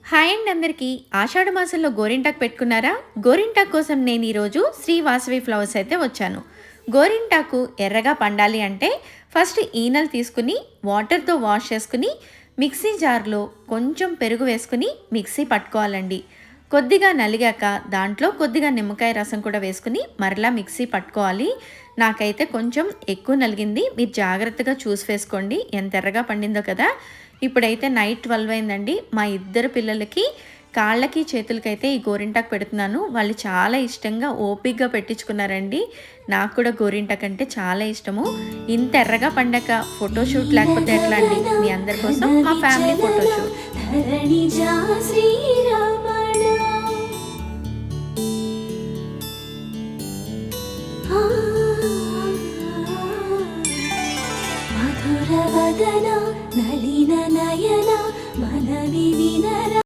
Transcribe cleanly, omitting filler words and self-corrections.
Hi అండి అందరికీ. ఆషాఢ మాసంలో గోరింటాకు పెట్టుకున్నారా? గోరింటాకు కోసం నేను ఈరోజు శ్రీ వాసవి ఫ్లవర్స్ అయితే వచ్చాను. గోరింటాకు ఎర్రగా పండాలి అంటే ఫస్ట్ ఈనెలు తీసుకుని వాటర్తో వాష్ చేసుకుని మిక్సీ జార్లో కొంచెం పెరుగు వేసుకుని మిక్సీ పట్టుకోవాలండి. కొద్దిగా నలిగాక దాంట్లో కొద్దిగా నిమ్మకాయ రసం కూడా వేసుకుని మరలా మిక్సీ పట్టుకోవాలి. నాకైతే కొంచెం ఎక్కువ నలిగింది, మీరు జాగ్రత్తగా చూసి వేసుకోండి ఎంత ఎర్రగా పండిందో కదా. ఇప్పుడైతే నైట్ 12 అయిందండి. మా ఇద్దరు పిల్లలకి కాళ్ళకి చేతులకైతే ఈ గోరింటాకు పెడుతున్నాను. వాళ్ళు చాలా ఇష్టంగా ఓపికగా పెట్టించుకున్నారండి. నాకు కూడా గోరింటాకు అంటే చాలా ఇష్టము. ఇంత ఎర్రగా పండాక ఫోటోషూట్ లేకపోతే ఎట్లా అండి? మీ అందరి కోసం మా ఫ్యామిలీ ఫోటోషూట్.